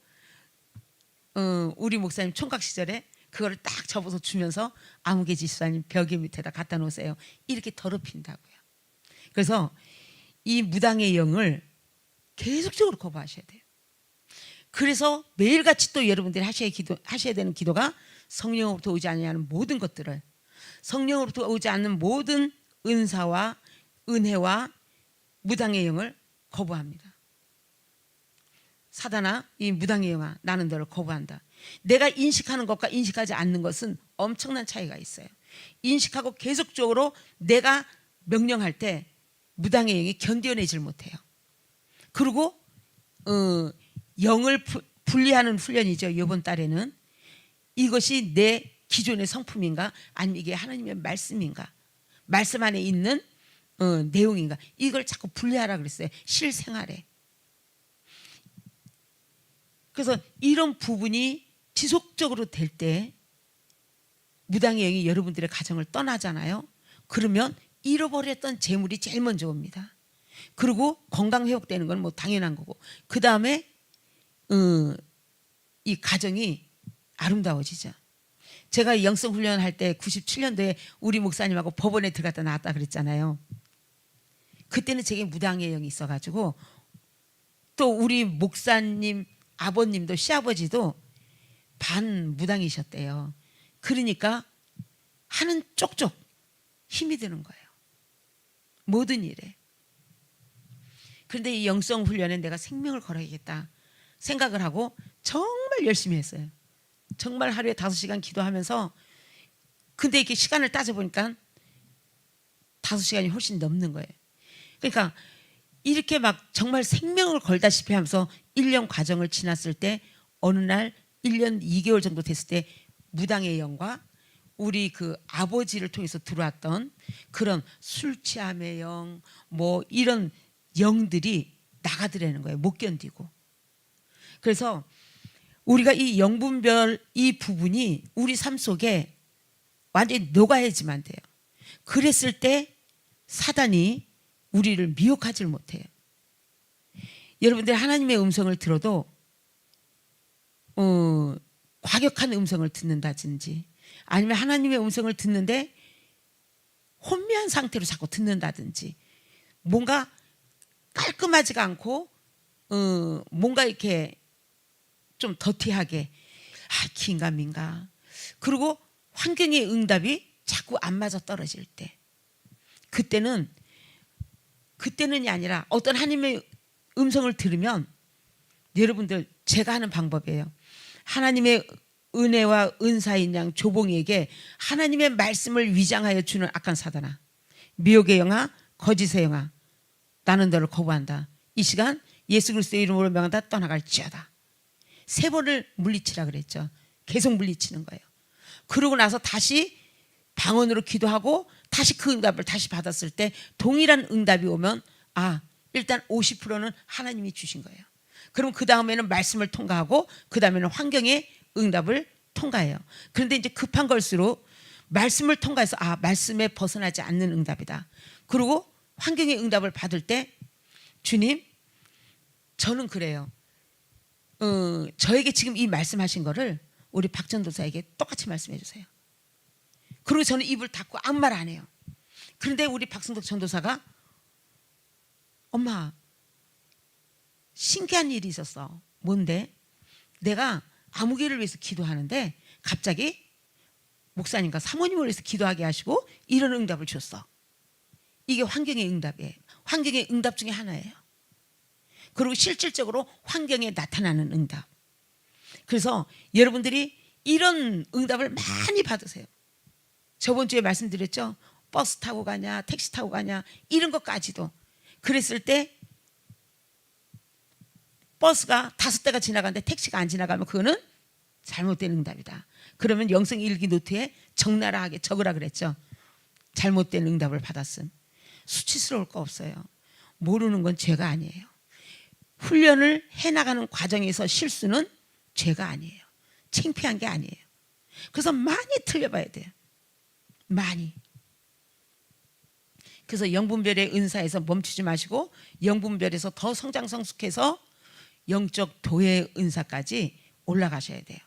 우리 목사님 총각 시절에 그거를 딱 접어서 주면서 아무개 집사님 벽에 밑에다 갖다 놓으세요. 이렇게 더럽힌다고요. 그래서 이 무당의 영을 계속적으로 거부하셔야 돼요. 그래서 매일같이 또 여러분들이 하셔야 되는 기도가 성령으로부터 오지 않는 모든 것들을, 성령으로부터 오지 않는 모든 은사와 은혜와 무당의 영을 거부합니다. 사단아, 이 무당의 영아, 나는 너를 거부한다. 내가 인식하는 것과 인식하지 않는 것은 엄청난 차이가 있어요. 인식하고 계속적으로 내가 명령할 때 무당의 영이 견뎌내질 못해요. 그리고 영을 분리하는 훈련이죠. 이번 달에는 이것이 내 기존의 성품인가, 아니면 이게 하나님의 말씀인가, 말씀 안에 있는 내용인가, 이걸 자꾸 분리하라 그랬어요. 실생활에. 그래서 이런 부분이 지속적으로 될 때 무당의 영이 여러분들의 가정을 떠나잖아요. 그러면 잃어버렸던 재물이 제일 먼저 옵니다. 그리고 건강 회복되는 건 뭐 당연한 거고, 그 다음에 이 가정이 아름다워지죠. 제가 영성 훈련할 때 97년도에 우리 목사님하고 법원에 들어갔다 나왔다 그랬잖아요. 그때는 제게 무당의 영이 있어가지고, 또 우리 목사님 아버님도 시아버지도 반 무당이셨대요. 그러니까 하는 쪽쪽 힘이 드는 거예요. 모든 일에. 그런데 이 영성 훈련에 내가 생명을 걸어야겠다 생각을 하고 정말 열심히 했어요. 정말 하루에 5시간 기도하면서, 근데 이렇게 시간을 따져보니까 5시간이 훨씬 넘는 거예요. 그러니까 이렇게 막 정말 생명을 걸다시피 하면서 1년 과정을 지났을 때 어느 날 1년 2개월 정도 됐을 때 무당의 영과 우리 그 아버지를 통해서 들어왔던 그런 술 취함의 영, 뭐 이런 영들이 나가더라는 거예요. 못 견디고. 그래서 우리가 이 영분별 이 부분이 우리 삶 속에 완전히 녹아야지만 돼요. 그랬을 때 사단이 우리를 미혹하지 못해요. 여러분들 하나님의 음성을 들어도 과격한 음성을 듣는다든지, 아니면 하나님의 음성을 듣는데 혼미한 상태로 자꾸 듣는다든지, 뭔가 깔끔하지가 않고 뭔가 이렇게 좀 더티하게, 긴가민가, 그리고 환경의 응답이 자꾸 안 맞아 떨어질 때, 그때는이 아니라 어떤 하나님의 음성을 들으면, 여러분들 제가 하는 방법이에요. 하나님의 은혜와 은사인 양 조봉이에게 하나님의 말씀을 위장하여 주는 악한 사단아, 미혹의 영아, 거짓의 영아, 나는 너를 거부한다. 이 시간 예수 그리스도의 이름으로 명하다 떠나갈지어다. 3번을 물리치라 그랬죠. 계속 물리치는 거예요. 그러고 나서 다시 방언으로 기도하고 다시 그 응답을 다시 받았을 때 동일한 응답이 오면 일단 50%는 하나님이 주신 거예요. 그럼 그 다음에는 말씀을 통과하고 그 다음에는 환경의 응답을 통과해요. 그런데 이제 급한 걸수록 말씀을 통과해서 말씀에 벗어나지 않는 응답이다. 그리고 환경의 응답을 받을 때 주님, 저는 그래요. 저에게 지금 이 말씀하신 거를 우리 박 전도사에게 똑같이 말씀해 주세요. 그리고 저는 입을 닫고 아무 말 안 해요. 그런데 우리 박승덕 전도사가 엄마, 신기한 일이 있었어. 뭔데? 내가 아무개를 위해서 기도하는데 갑자기 목사님과 사모님을 위해서 기도하게 하시고 이런 응답을 줬어. 이게 환경의 응답이에요. 환경의 응답 중에 하나예요. 그리고 실질적으로 환경에 나타나는 응답. 그래서 여러분들이 이런 응답을 많이 받으세요. 저번 주에 말씀드렸죠. 버스 타고 가냐, 택시 타고 가냐, 이런 것까지도. 그랬을 때 버스가 5대가 지나가는데 택시가 안 지나가면 그거는 잘못된 응답이다. 그러면 영성 일기 노트에 적나라하게 적으라 그랬죠. 잘못된 응답을 받았음. 수치스러울 거 없어요. 모르는 건 죄가 아니에요. 훈련을 해나가는 과정에서 실수는 죄가 아니에요. 창피한 게 아니에요. 그래서 많이 틀려봐야 돼요. 많이. 그래서 영분별의 은사에서 멈추지 마시고 영분별에서 더 성장성숙해서 영적 도의 은사까지 올라가셔야 돼요.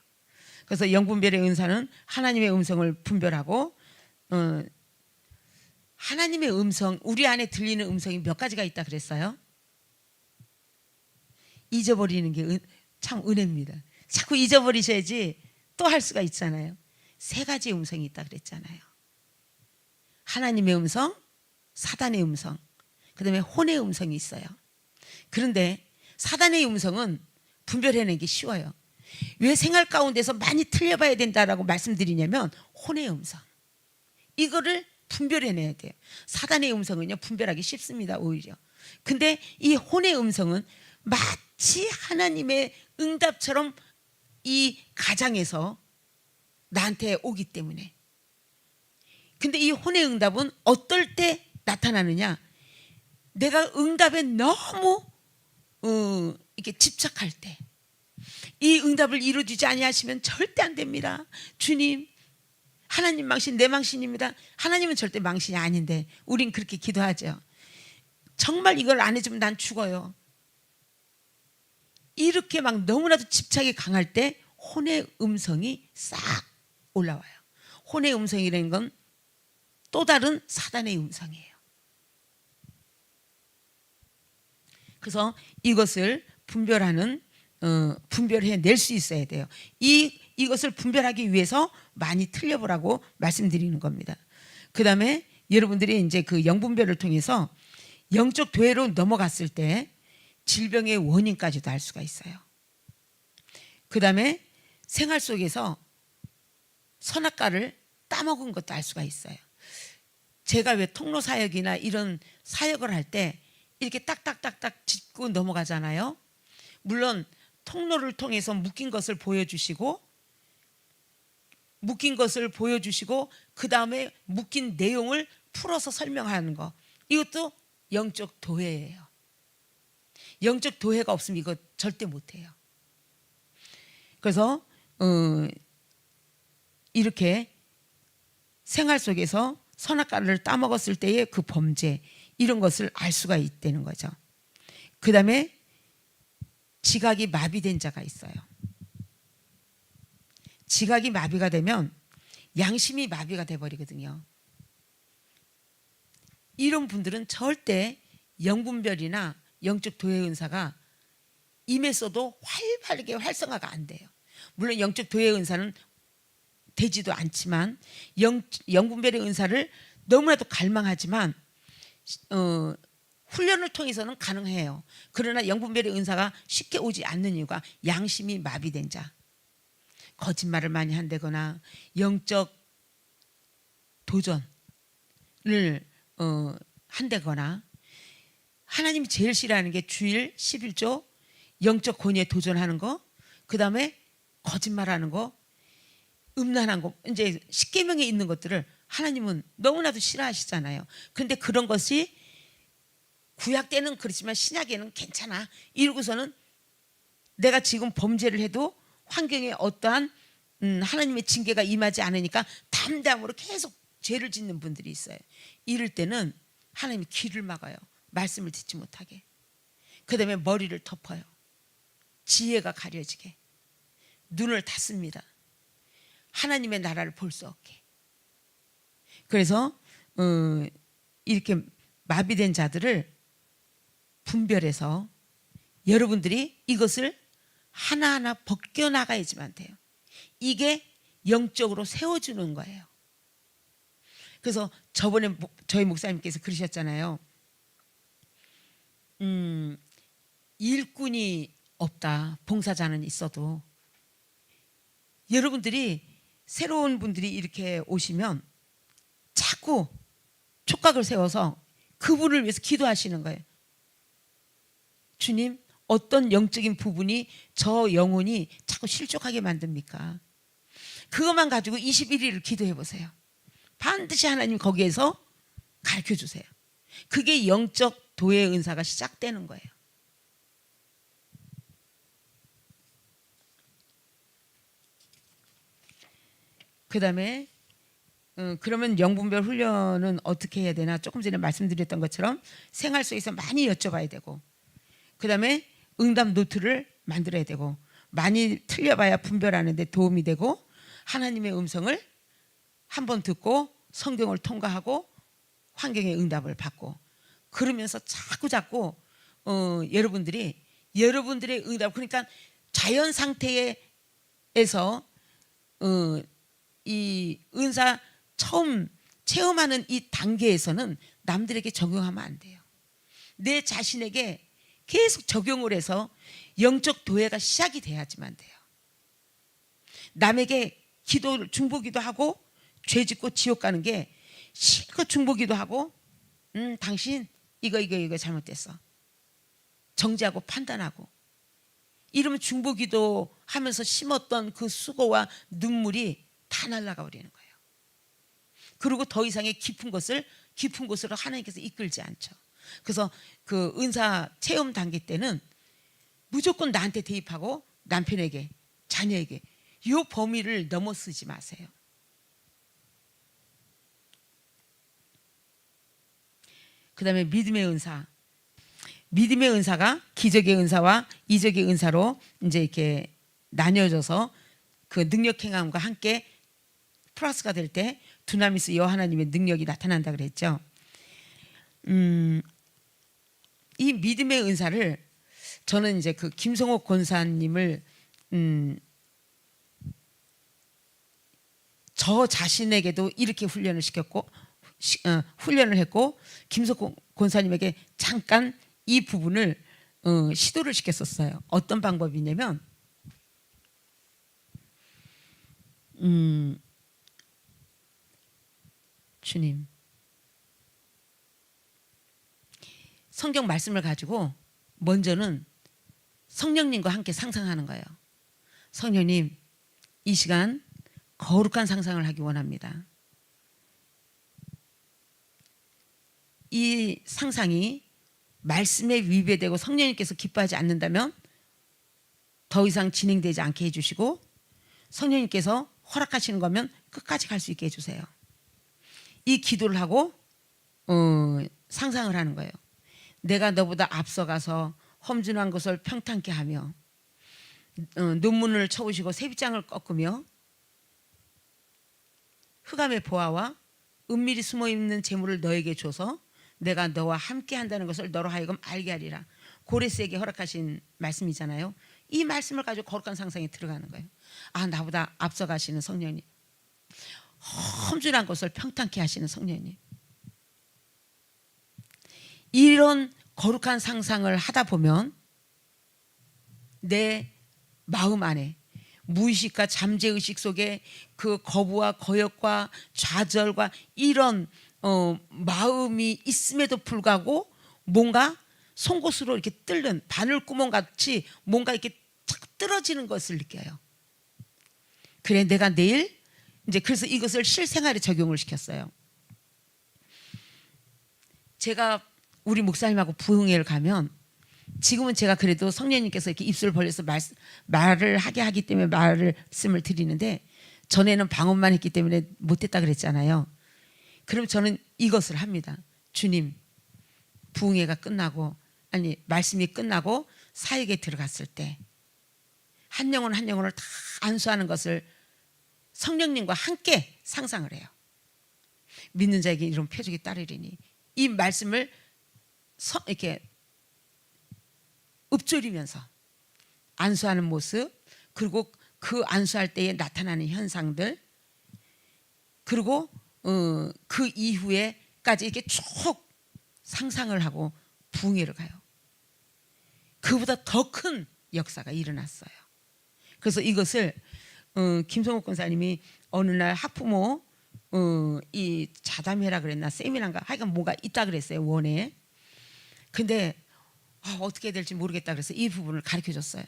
그래서 영분별의 은사는 하나님의 음성을 분별하고 하나님의 음성, 우리 안에 들리는 음성이 몇 가지가 있다 그랬어요? 잊어버리는 게 참 은혜입니다. 자꾸 잊어버리셔야지 또 할 수가 있잖아요. 3가지의 음성이 있다 그랬잖아요. 하나님의 음성, 사단의 음성, 그 다음에 혼의 음성이 있어요. 그런데 사단의 음성은 분별해내는 게 쉬워요. 왜 생활 가운데서 많이 틀려봐야 된다라고 말씀드리냐면 혼의 음성, 이거를 분별해내야 돼요. 사단의 음성은요 분별하기 쉽습니다. 오히려. 근데 이 혼의 음성은 마치 하나님의 응답처럼 이 가장에서 나한테 오기 때문에. 근데 이 혼의 응답은 어떨 때 나타나느냐, 내가 응답에 너무 이렇게 집착할 때, 이 응답을 이루어주지 아니하시면 절대 안 됩니다. 주님, 하나님 망신 내 망신입니다. 하나님은 절대 망신이 아닌데 우린 그렇게 기도하죠. 정말 이걸 안 해주면 난 죽어요. 이렇게 막 너무나도 집착이 강할 때 혼의 음성이 싹 올라와요. 혼의 음성이라는 건 또 다른 사단의 음성이에요. 그래서 이것을 분별해낼 수 있어야 돼요. 이것을 분별하기 위해서 많이 틀려보라고 말씀드리는 겁니다. 그 다음에 여러분들이 이제 그 영분별을 통해서 영적 도회로 넘어갔을 때 질병의 원인까지도 알 수가 있어요. 그 다음에 생활 속에서 선악과를 따먹은 것도 알 수가 있어요. 제가 왜 통로 사역이나 이런 사역을 할 때 이렇게 딱딱딱딱 짚고 넘어가잖아요. 물론 통로를 통해서 묶인 것을 보여주시고 그 다음에 묶인 내용을 풀어서 설명하는 거, 이것도 영적 도회예요. 영적 도회가 없으면 이거 절대 못해요. 그래서 이렇게 생활 속에서 선악과를 따먹었을 때의 그 범죄, 이런 것을 알 수가 있다는 거죠. 그 다음에 지각이 마비된 자가 있어요. 지각이 마비가 되면 양심이 마비가 돼버리거든요. 이런 분들은 절대 영분별이나 영적 도의 은사가 임했어도 활발하게 활성화가 안 돼요. 물론 영적 도의 은사는 되지도 않지만 영분별의 은사를 너무나도 갈망하지만 훈련을 통해서는 가능해요. 그러나 영분별의 은사가 쉽게 오지 않는 이유가 양심이 마비된 자. 거짓말을 많이 한다거나 영적 도전을 한다거나, 하나님이 제일 싫어하는 게 주일 11조 영적 권위에 도전하는 거, 그 다음에 거짓말하는 거, 음란한 거, 이제 십계명에 있는 것들을 하나님은 너무나도 싫어하시잖아요. 그런데 그런 것이 구약 때는 그렇지만 신약에는 괜찮아 이러고서는 내가 지금 범죄를 해도 환경에 어떠한 하나님의 징계가 임하지 않으니까 담담으로 계속 죄를 짓는 분들이 있어요. 이럴 때는 하나님이 귀를 막아요. 말씀을 듣지 못하게. 그 다음에 머리를 덮어요. 지혜가 가려지게. 눈을 닫습니다. 하나님의 나라를 볼 수 없게. 그래서 이렇게 마비된 자들을 분별해서 여러분들이 이것을 하나하나 벗겨나가야지만 돼요. 이게 영적으로 세워주는 거예요. 그래서 저번에 저희 목사님께서 그러셨잖아요. 일꾼이 없다. 봉사자는 있어도. 여러분들이 새로운 분들이 이렇게 오시면 자꾸 촉각을 세워서 그분을 위해서 기도하시는 거예요. 주님, 어떤 영적인 부분이 저 영혼이 자꾸 실족하게 만듭니까? 그것만 가지고 21일을 기도해 보세요. 반드시 하나님 거기에서 가르쳐 주세요. 그게 영적 도의 은사가 시작되는 거예요. 그 다음에 그러면 영분별 훈련은 어떻게 해야 되나? 조금 전에 말씀드렸던 것처럼 생활 속에서 많이 여쭤봐야 되고, 그 다음에 응답 노트를 만들어야 되고, 많이 틀려봐야 분별하는 데 도움이 되고, 하나님의 음성을 한번 듣고 성경을 통과하고 환경의 응답을 받고, 그러면서 자꾸 여러분들의 응답, 그러니까 자연 상태에서 이 은사 처음 체험하는 이 단계에서는 남들에게 적용하면 안 돼요. 내 자신에게 계속 적용을 해서 영적 도회가 시작이 돼야지만 돼요. 남에게 중보기도 하고 죄 짓고 지옥 가는 게 실컷 중보기도 하고, 당신 이거 잘못됐어. 정죄하고 판단하고. 이러면 중보기도 하면서 심었던 그 수고와 눈물이 다 날아가 버리는 거예요. 그리고 더 이상의 깊은 곳으로 하나님께서 이끌지 않죠. 그래서 그 은사 체험 단계 때는 무조건 나한테 대입하고 남편에게, 자녀에게 이 범위를 넘어서지 마세요. 그 다음에 믿음의 은사. 믿음의 은사가 기적의 은사와 이적의 은사로 이제 이렇게 나뉘어져서 그 능력 행함과 함께 플러스가 될 때 두나미스 여호와 하나님의 능력이 나타난다 그랬죠. 이 믿음의 은사를 저는 이제 그 김성옥 권사님을 저 자신에게도 이렇게 훈련을 했고, 김성옥 권사님에게 잠깐 이 부분을 시도를 시켰었어요. 어떤 방법이냐면, 주님, 성경 말씀을 가지고 먼저는 성령님과 함께 상상하는 거예요. 성령님, 이 시간 거룩한 상상을 하기 원합니다. 이 상상이 말씀에 위배되고 성령님께서 기뻐하지 않는다면 더 이상 진행되지 않게 해주시고, 성령님께서 허락하시는 거면 끝까지 갈 수 있게 해주세요. 이 기도를 하고 상상을 하는 거예요. 내가 너보다 앞서가서 험준한 것을 평탄케 하며 논문을 쳐오시고 세비장을 꺾으며 흑암의 보화와 은밀히 숨어있는 재물을 너에게 줘서 내가 너와 함께 한다는 것을 너로 하여금 알게 하리라. 고레스에게 허락하신 말씀이잖아요. 이 말씀을 가지고 거룩한 상상에 들어가는 거예요. 아, 나보다 앞서가시는 성령님, 험준한 것을 평탄케 하시는 성령님, 이런 거룩한 상상을 하다 보면 내 마음 안에 무의식과 잠재의식 속에 그 거부와 거역과 좌절과 이런 마음이 있음에도 불구하고 뭔가 송곳으로 이렇게 뚫는 바늘구멍 같이 뭔가 이렇게 착 떨어지는 것을 느껴요. 그래, 내가 내일 이제 그래서 이것을 실생활에 적용을 시켰어요. 제가 우리 목사님하고 부흥회를 가면 지금은 제가 그래도 성령님께서 이렇게 입술을 벌려서 말을 하게 하기 때문에 말씀을 드리는데 전에는 방언만 했기 때문에 못했다 그랬잖아요. 그럼 저는 이것을 합니다. 주님, 부흥회가 끝나고 아니 말씀이 끝나고 사역에 들어갔을 때 한 영혼 한 영혼을 다 안수하는 것을 성령님과 함께 상상을 해요. 믿는 자에게 이런 표적이 따르리니 이 말씀을 이렇게 읊조리면서 안수하는 모습, 그리고 그 안수할 때에 나타나는 현상들, 그리고 그 이후에까지 이렇게 쭉 상상을 하고 부흥회를 가요. 그보다 더 큰 역사가 일어났어요. 그래서 이것을 김성욱 권사님이 어느 날 학부모 이 자담회라 그랬나 세미나인가 하여간 뭐가 있다 그랬어요, 원에. 근데 어떻게 해야 될지 모르겠다 그래서 이 부분을 가르쳐줬어요.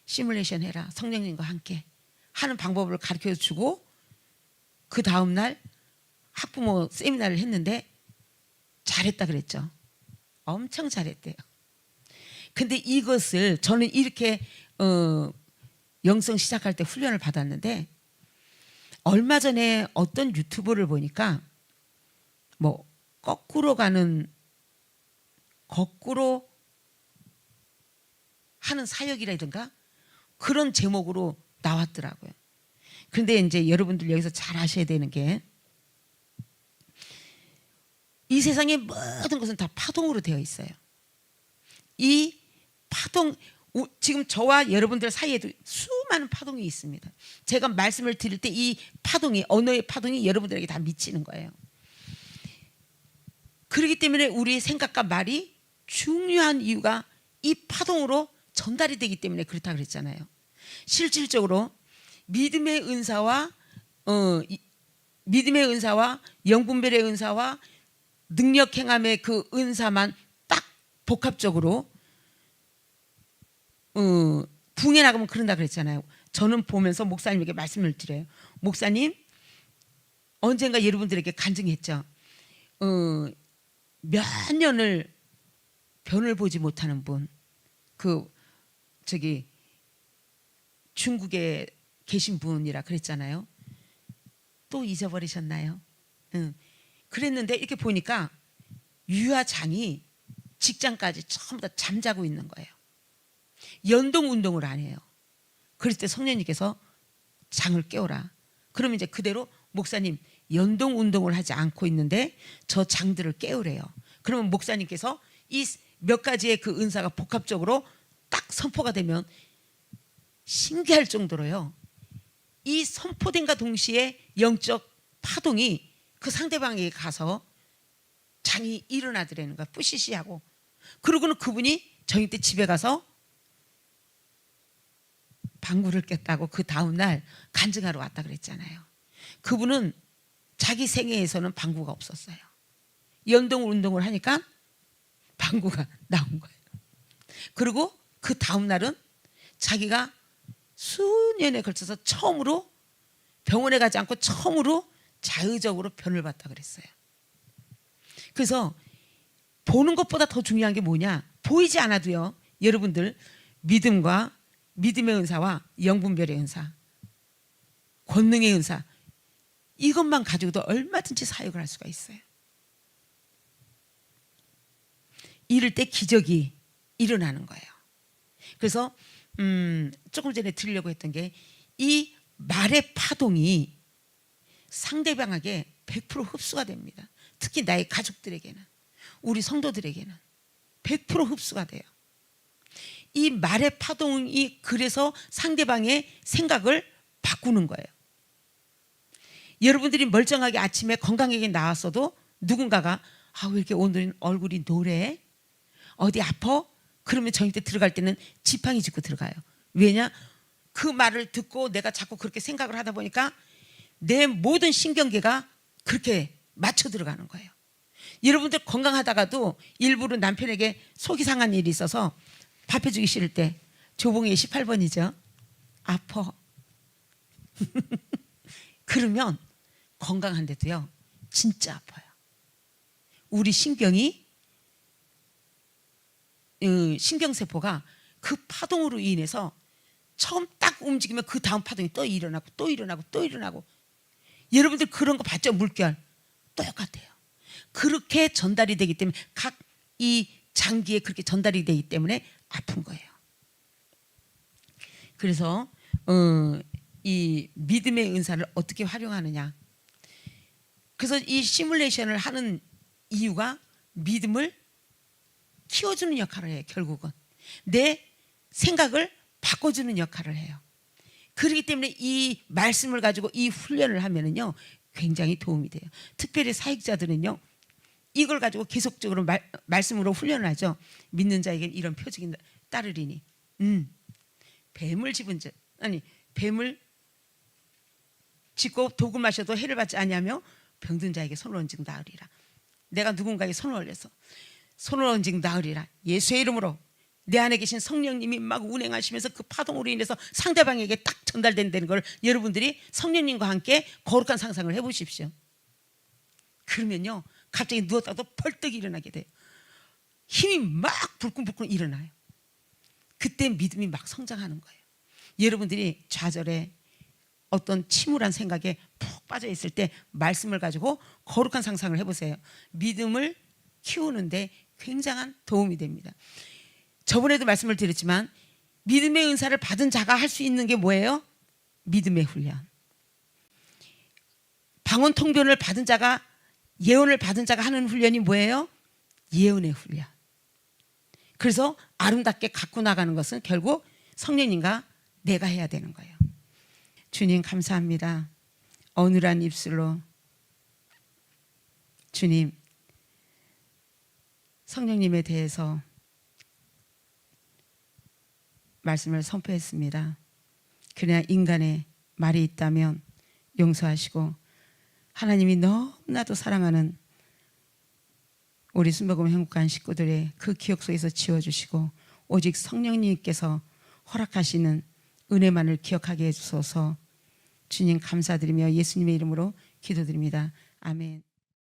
시뮬레이션 해라, 성령님과 함께 하는 방법을 가르쳐주고 그 다음날 학부모 세미나를 했는데 잘했다 그랬죠. 엄청 잘했대요. 근데 이것을 저는 이렇게 영성 시작할 때 훈련을 받았는데 얼마 전에 어떤 유튜브를 보니까 뭐 거꾸로 하는 사역이라든가 그런 제목으로 나왔더라고요. 그런데 이제 여러분들 여기서 잘 아셔야 되는 게 이 세상의 모든 것은 다 파동으로 되어 있어요. 이 파동, 지금 저와 여러분들 사이에도 수많은 파동이 있습니다. 제가 말씀을 드릴 때 이 파동이, 언어의 파동이 여러분들에게 다 미치는 거예요. 그렇기 때문에 우리의 생각과 말이 중요한 이유가 이 파동으로 전달이 되기 때문에 그렇다 그랬잖아요. 실질적으로 믿음의 은사와 영분별의 은사와 능력 행함의 그 은사만 딱 복합적으로 부흥회 나가면 그런다 그랬잖아요. 저는 보면서 목사님에게 말씀을 드려요. 목사님, 언젠가 여러분들에게 간증했죠. 몇 년을 변을 보지 못하는 분, 중국에 계신 분이라 그랬잖아요. 또 잊어버리셨나요? 그랬는데 이렇게 보니까 유아장이 직장까지 전부 다 잠자고 있는 거예요. 연동 운동을 안 해요. 그럴 때 성령님께서 장을 깨워라. 그러면 이제 그대로 목사님 연동 운동을 하지 않고 있는데 저 장들을 깨우래요. 그러면 목사님께서 이 몇 가지의 그 은사가 복합적으로 딱 선포가 되면 신기할 정도로요. 이 선포된과 동시에 영적 파동이 그 상대방에게 가서 장이 일어나더라는 거야. 뿌시시하고. 그러고는 그분이 저녁 때 집에 가서 방구를 꼈다고 그 다음날 간증하러 왔다 그랬잖아요. 그분은 자기 생애에서는 방구가 없었어요. 연동 운동을 하니까 방구가 나온 거예요. 그리고 그 다음날은 자기가 수년에 걸쳐서 처음으로 병원에 가지 않고 처음으로 자의적으로 변을 봤다 그랬어요. 그래서 보는 것보다 더 중요한 게 뭐냐? 보이지 않아도요. 여러분들 믿음과 믿음의 은사와 영분별의 은사, 권능의 은사 이것만 가지고도 얼마든지 사역을 할 수가 있어요. 이럴 때 기적이 일어나는 거예요. 그래서 조금 전에 드리려고 했던 게 이 말의 파동이 상대방에게 100% 흡수가 됩니다. 특히 나의 가족들에게는, 우리 성도들에게는 100% 흡수가 돼요. 이 말의 파동이 그래서 상대방의 생각을 바꾸는 거예요. 여러분들이 멀쩡하게 아침에 건강하게 나왔어도 누군가가 왜 이렇게 오늘 얼굴이 노래? 어디 아파? 그러면 저녁 때 들어갈 때는 지팡이 짚고 들어가요. 왜냐? 그 말을 듣고 내가 자꾸 그렇게 생각을 하다 보니까 내 모든 신경계가 그렇게 맞춰 들어가는 거예요. 여러분들 건강하다가도 일부러 남편에게 속이 상한 일이 있어서 밥 해주기 싫을 때 조봉이 18번이죠. 아파. 그러면 건강한데도요 진짜 아파요. 우리 신경이 신경세포가 그 파동으로 인해서 처음 딱 움직이면 그 다음 파동이 또 일어나고 또 일어나고 또 일어나고. 여러분들 그런 거 봤죠? 물결 똑같아요. 그렇게 전달이 되기 때문에 각 이 장기에 그렇게 전달이 되기 때문에 아픈 거예요. 그래서 이 믿음의 은사를 어떻게 활용하느냐. 그래서 이 시뮬레이션을 하는 이유가 믿음을 키워주는 역할을 해요. 결국은 내 생각을 바꿔주는 역할을 해요. 그렇기 때문에 이 말씀을 가지고 이 훈련을 하면은요 굉장히 도움이 돼요. 특별히 사역자들은요 이걸 가지고 계속적으로 말씀으로 훈련을 하죠. 믿는 자에게 이런 표적이 따르리니 뱀을 짚고 독을 마셔도 해를 받지 아니하며 병든 자에게 손을 얹은 나으리라. 내가 누군가에게 손을 올려서 손을 얹은 나으리라. 예수의 이름으로 내 안에 계신 성령님이 막 운행하시면서 그 파동으로 인해서 상대방에게 딱 전달된다는 걸 여러분들이 성령님과 함께 거룩한 상상을 해보십시오. 그러면요 갑자기 누웠다가도 벌떡 일어나게 돼요. 힘이 막 불끈불끈 일어나요. 그때 믿음이 막 성장하는 거예요. 여러분들이 좌절에 어떤 침울한 생각에 푹 빠져 있을 때 말씀을 가지고 거룩한 상상을 해보세요. 믿음을 키우는데 굉장한 도움이 됩니다. 저번에도 말씀을 드렸지만 믿음의 은사를 받은 자가 할 수 있는 게 뭐예요? 믿음의 훈련. 방언 통변을 받은 자가, 예언을 받은 자가 하는 훈련이 뭐예요? 예언의 훈련. 그래서 아름답게 갖고 나가는 것은 결국 성령님과 내가 해야 되는 거예요. 주님 감사합니다. 어눌한 입술로 주님 성령님에 대해서 말씀을 선포했습니다. 그러나 인간의 말이 있다면 용서하시고 하나님이 너무나도 사랑하는 우리 순복음 행복한 식구들의 그 기억 속에서 지워주시고 오직 성령님께서 허락하시는 은혜만을 기억하게 해주소서. 주님 감사드리며 예수님의 이름으로 기도드립니다. 아멘.